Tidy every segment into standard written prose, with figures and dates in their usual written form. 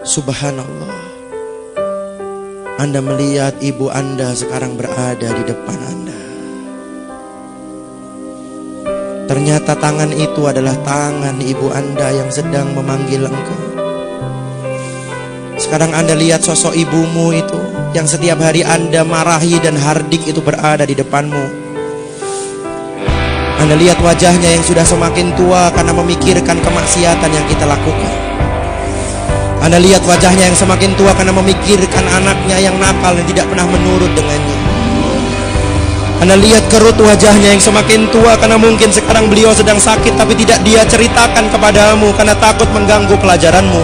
Subhanallah, Anda melihat ibu Anda sekarang berada di depan Anda. Ternyata tangan itu adalah tangan ibu Anda yang sedang memanggil engkau. Sekarang Anda lihat sosok ibumu itu yang setiap hari Anda marahi dan hardik itu berada di depanmu. Anda lihat wajahnya yang sudah semakin tua karena memikirkan kemaksiatan yang kita lakukan. Anda lihat wajahnya yang semakin tua karena memikirkan anaknya yang nakal dan tidak pernah menurut dengannya. Anda lihat kerut wajahnya yang semakin tua karena mungkin sekarang beliau sedang sakit tapi tidak dia ceritakan kepadamu karena takut mengganggu pelajaranmu.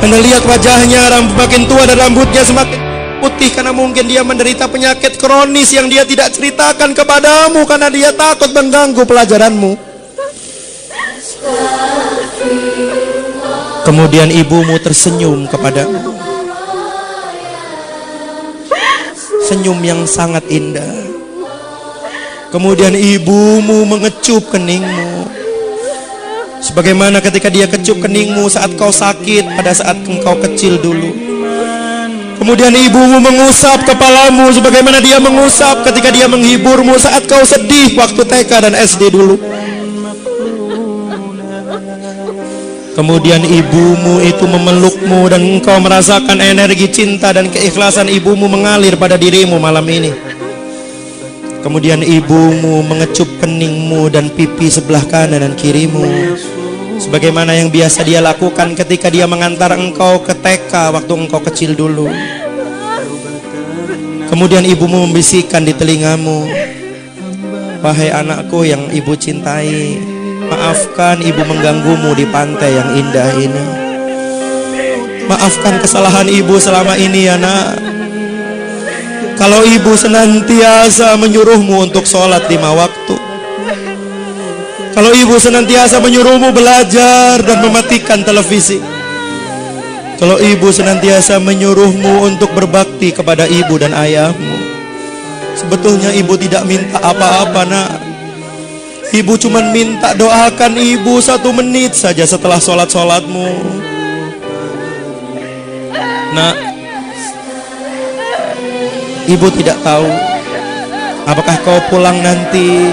Anda lihat wajahnya makin tua dan rambutnya semakin putih karena mungkin dia menderita penyakit kronis yang dia tidak ceritakan kepadamu karena dia takut mengganggu pelajaranmu. Kemudian ibumu tersenyum kepadamu, senyum yang sangat indah. Kemudian ibumu mengecup keningmu, sebagaimana ketika dia kecup keningmu saat kau sakit pada saat engkau kecil dulu. Kemudian ibumu mengusap kepalamu sebagaimana dia mengusap ketika dia menghiburmu saat kau sedih waktu TK dan SD dulu. Kemudian ibumu itu memelukmu dan engkau merasakan energi cinta dan keikhlasan ibumu mengalir pada dirimu malam ini. Kemudian ibumu mengecup keningmu dan pipi sebelah kanan dan kirimu, sebagaimana yang biasa dia lakukan ketika dia mengantar engkau ke TK waktu engkau kecil dulu. Kemudian ibumu membisikkan di telingamu, "Wahai anakku yang ibu cintai, maafkan ibu mengganggumu di pantai yang indah ini. Maafkan kesalahan ibu selama ini ya nak. Kalau ibu senantiasa menyuruhmu untuk sholat 5 waktu, kalau ibu senantiasa menyuruhmu belajar dan mematikan televisi, kalau ibu senantiasa menyuruhmu untuk berbakti kepada ibu dan ayahmu, sebetulnya ibu tidak minta apa-apa nak. Ibu cuma minta doakan ibu 1 menit saja setelah sholat-sholatmu. Nak, ibu tidak tahu apakah kau pulang nanti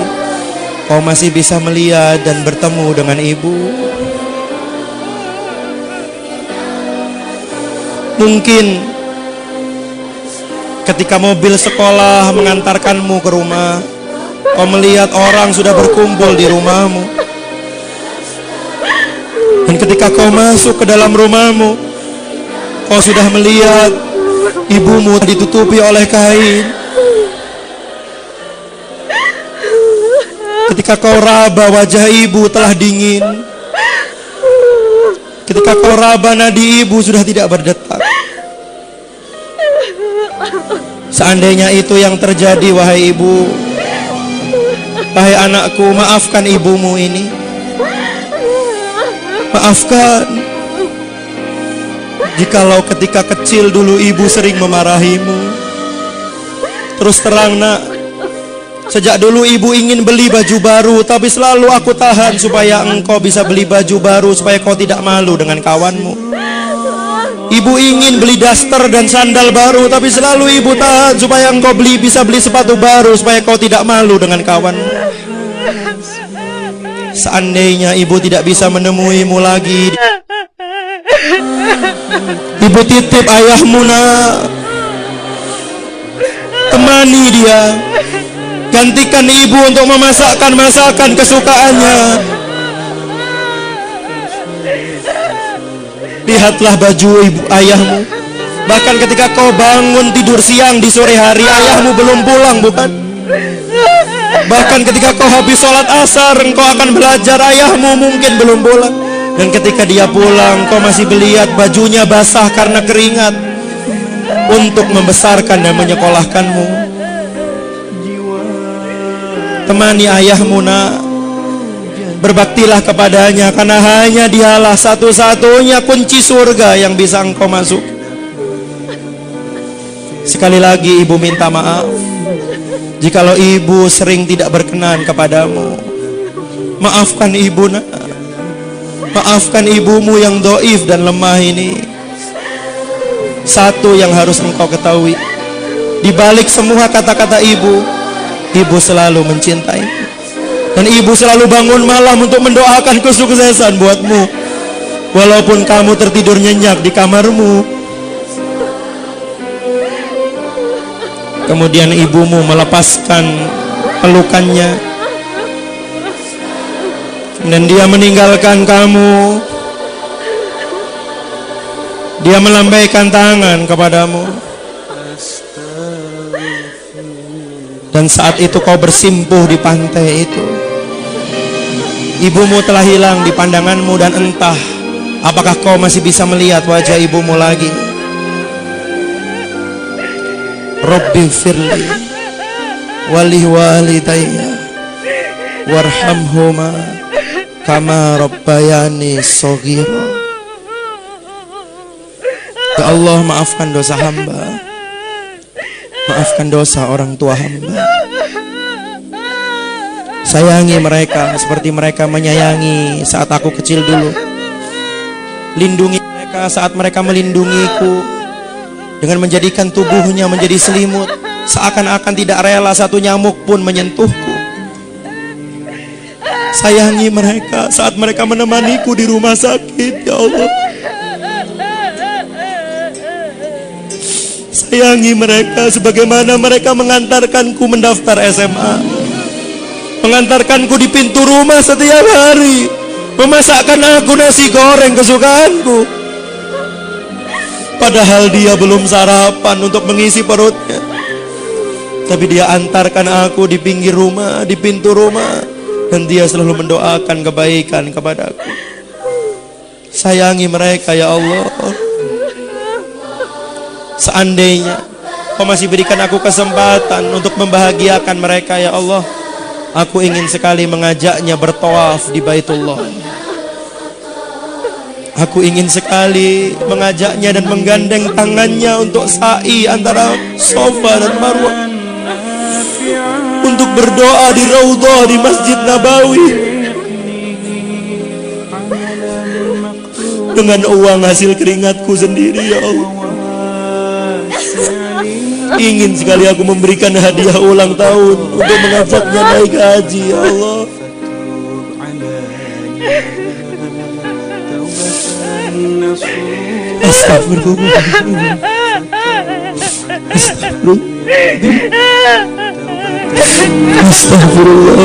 kau masih bisa melihat dan bertemu dengan ibu. Mungkin ketika mobil sekolah mengantarkanmu ke rumah, kau melihat orang sudah berkumpul di rumahmu. Dan ketika kau masuk ke dalam rumahmu, kau sudah melihat ibumu ditutupi oleh kain. Ketika kau raba, wajah ibu telah dingin. Ketika kau raba, nadi ibu sudah tidak berdetak. Seandainya itu yang terjadi, wahai ibu, wahai anakku, maafkan ibumu ini. Maafkan jikalau ketika kecil dulu ibu sering memarahimu. Terus terang nak, sejak dulu ibu ingin beli baju baru, tapi selalu aku tahan supaya engkau bisa beli baju baru, supaya kau tidak malu dengan kawanmu. Ibu ingin beli daster dan sandal baru, tapi selalu ibu tahan supaya engkau bisa beli sepatu baru, supaya kau tidak malu dengan kawanmu. Seandainya ibu tidak bisa menemuimu lagi, ibu titip ayahmu nak, temani dia, gantikan ibu untuk memasakkan masakan kesukaannya. Lihatlah baju ibu ayahmu. Bahkan ketika kau bangun tidur siang di sore hari, ayahmu belum pulang, bukan? Bahkan ketika kau habis sholat asar, engkau akan belajar, ayahmu mungkin belum pulang. Dan ketika dia pulang, kau masih melihat bajunya basah karena keringat untuk membesarkan dan menyekolahkanmu. Temani ayahmu nak, berbaktilah kepadanya, karena hanya dialah satu-satunya kunci surga yang bisa engkau masuk. Sekali lagi ibu minta maaf jikalau ibu sering tidak berkenan kepadamu. Maafkan ibu nak. Maafkan ibumu yang doif dan lemah ini. Satu yang harus engkau ketahui, di balik semua kata-kata ibu, ibu selalu mencintai. Dan ibu selalu bangun malam untuk mendoakan kesuksesan buatmu. Walaupun kamu tertidur nyenyak di kamarmu. Kemudian ibumu melepaskan pelukannya. Dan dia meninggalkan kamu. Dia melambaikan tangan kepadamu. Dan saat itu kau bersimpuh di pantai itu. Ibumu telah hilang di pandanganmu, dan entah apakah kau masih bisa melihat wajah ibumu lagi. Rabbi firli wali walidayya warhamhuma kama rabbayani shaghira. Ya Allah, maafkan dosa hamba, maafkan dosa orang tua hamba. Sayangi mereka seperti mereka menyayangi saat aku kecil dulu. Lindungi mereka saat mereka melindungiku, dengan menjadikan tubuhnya menjadi selimut, seakan-akan tidak rela satu nyamuk pun menyentuhku. Sayangi mereka saat mereka menemaniku di rumah sakit, ya Allah. Sayangi mereka sebagaimana mereka mengantarkanku mendaftar SMA, mengantarkanku di pintu rumah setiap hari, memasakkan aku nasi goreng kesukaanku. Padahal dia belum sarapan untuk mengisi perutnya, tapi dia antarkan aku di pinggir rumah, di pintu rumah, dan dia selalu mendoakan kebaikan kepadaku. Sayangi mereka, ya Allah. Seandainya kau masih berikan aku kesempatan untuk membahagiakan mereka, ya Allah, aku ingin sekali mengajaknya bertawaf di Baitullah. Aku ingin sekali mengajaknya dan menggandeng tangannya untuk sa'i antara Safa dan Marwah, untuk berdoa di Raudhah di Masjid Nabawi dengan uang hasil keringatku sendiri, ya Allah. Ingin sekali aku memberikan hadiah ulang tahun untuk mengajaknya naik haji, ya Allah. Astagfirullah. Astagfirullah.